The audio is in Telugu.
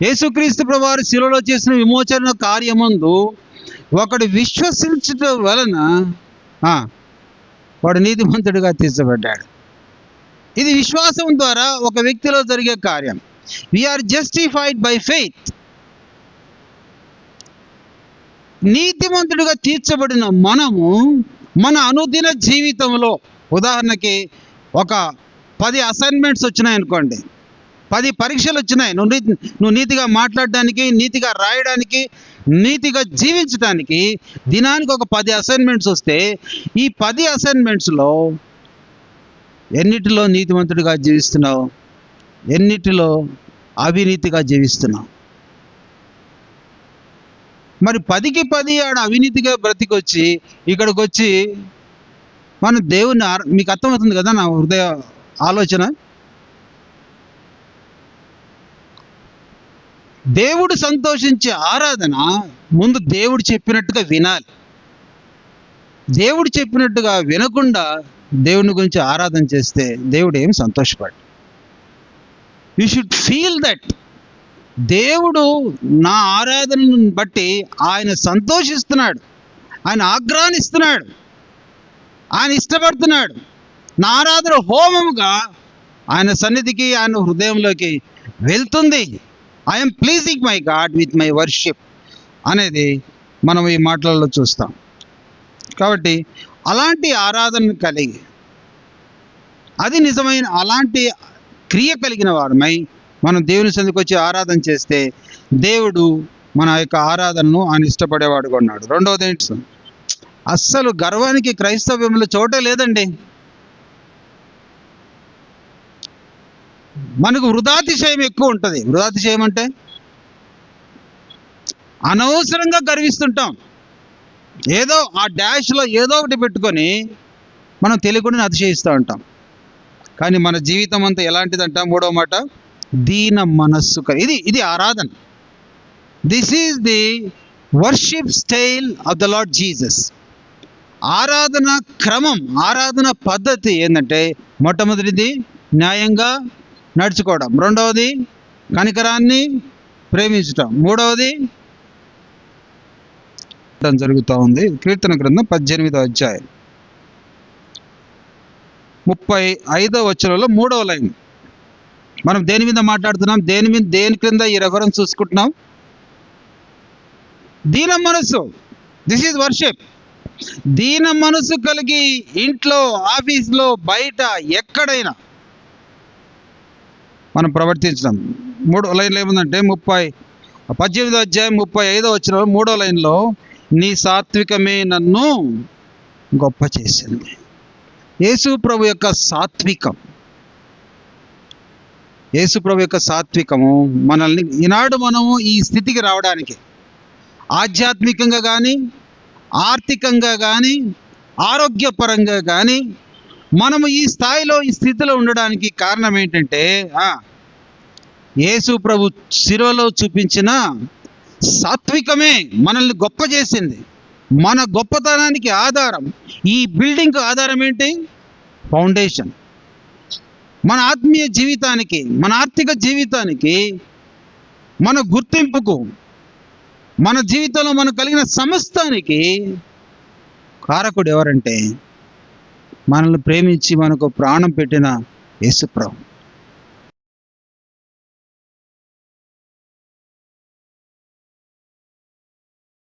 యేసుక్రీస్తు ప్రభువారు శిలువలో చేసిన విమోచన కార్యమందు ఒకడు విశ్వసించటం వలన వాడు నీతిమంతుడిగా తీర్చబడ్డాడు. ఇది విశ్వాసం ద్వారా ఒక వ్యక్తిలో జరిగే కార్యం. We are justified by faith. నీతిమంతుడిగా తీర్చబడిన మనము మన అనుదిన జీవితంలో, ఉదాహరణకి ఒక 10 అసైన్మెంట్స్ వచ్చినాయి అనుకోండి, 10 పరీక్షలు వచ్చినాయి. నువ్వు నీతిగా మాట్లాడడానికి, నీతిగా రాయడానికి, నీతిగా జీవించడానికి దినానికి ఒక 10 అసైన్మెంట్స్ వస్తే, ఈ 10 అసైన్మెంట్స్లో ఎన్నిటిలో నీతిమంతుడిగా జీవిస్తున్నావు, ఎన్నిటిలో అవినీతిగా జీవిస్తున్నావు? మరి 10కి 10 ఆడ అవినీతిగా బ్రతికొచ్చి ఇక్కడికి వచ్చి మన దేవుని మీకు అర్థమవుతుంది కదా నా హృదయ ఆలోచన? దేవుడు సంతోషించే ఆరాధన ముందు దేవుడు చెప్పినట్టుగా వినాలి. దేవుడు చెప్పినట్టుగా వినకుండా దేవుని గురించి ఆరాధన చేస్తే దేవుడు ఏమి సంతోషపడు. యూ షుడ్ ఫీల్ దట్ దేవుడు నా ఆరాధనను బట్టి ఆయన సంతోషిస్తున్నాడు, ఆయన ఆగ్రహాన్నిస్తున్నాడు, ఆయన ఇష్టపడుతున్నాడు. నా ఆరాధన హోమముగా ఆయన సన్నిధికి, ఆయన హృదయంలోకి వెళ్తుంది. I'm pleasing my God with my worship అనేది మనం ఈ మాటలలో చూస్తాం. కాబట్టి అలాంటి ఆరాధన కలిగి, అది నిజమైన అలాంటి క్రియ కలిగిన వారమై మనం దేవుని సన్నిధికి వచ్చి ఆరాధన చేస్తే దేవుడు మన యొక్క ఆరాధనను ఆయన ఇష్టపడేవాడుగా ఉన్నాడు. రెండవది ఏంటి? అస్సలు గర్వానికి క్రైస్తవ్యంలో చోటే లేదండి. మనకు వృధాతిశయం ఎక్కువ ఉంటుంది. వృధాతిశయం అంటే అనవసరంగా గర్విస్తుంటాం. ఏదో ఆ డాష్లో ఏదో ఒకటి పెట్టుకొని మనం తెలియకుండా అతిశయిస్తూ ఉంటాం. కానీ మన జీవితం అంతా ఎలాంటిదంట? మూడవ మాట, దీన మనస్సు. ఇది ఆరాధన. This is the worship style of the lord Jesus. ఆరాధన క్రమం, ఆరాధన పద్ధతి ఏంటంటే, మొట్టమొదటిది న్యాయంగా నడుచుకోవడం, రెండవది కనికరాన్ని ప్రేమించటం, మూడవది జరుగుతూ ఉంది. కీర్తన గ్రంథం 18వ అధ్యాయం 35వ వచనంలో 3వ లైన్. మనం దేని మీద మాట్లాడుతున్నాం? దేని క్రింద ఈ రెఫరెన్స్ చూసుకుంటున్నాం? దీన మనసు. This is worship. దీన మనసు కలిగి ఇంట్లో, ఆఫీస్లో, బయట, ఎక్కడైనా మనం ప్రవర్తించడం. 3వ లైన్లో ఏముందంటే 18వ అధ్యాయం 35వ వచనంలో 3వ లైన్లో, నీ సాత్వికమే నన్ను గొప్ప చేసింది. యేసు ప్రభు యొక్క సాత్వికం, యేసు ప్రభు యొక్క సాత్వికము మనల్ని ఈనాడు మనము ఈ స్థితికి రావడానికి, ఆధ్యాత్మికంగా కానీ, ఆర్థికంగా కానీ, ఆరోగ్యపరంగా కానీ మనము ఈ స్థాయిలో, ఈ స్థితిలో ఉండడానికి కారణం ఏంటంటే, యేసు ప్రభు శిలువలో చూపించిన సాత్వికమే మనల్ని గొప్ప చేసింది. మన గొప్పతనానికి ఆధారం, ఈ బిల్డింగ్కి ఆధారం ఏంటి? ఫౌండేషన్. మన ఆత్మీయ జీవితానికి, మన ఆర్థిక జీవితానికి, మన గుర్తింపుకు, మన జీవితంలో మనకు కలిగిన సమస్తానికి కారకుడు ఎవరంటే, మనల్ని ప్రేమించి మనకు ప్రాణం పెట్టిన యేసు ప్రభు.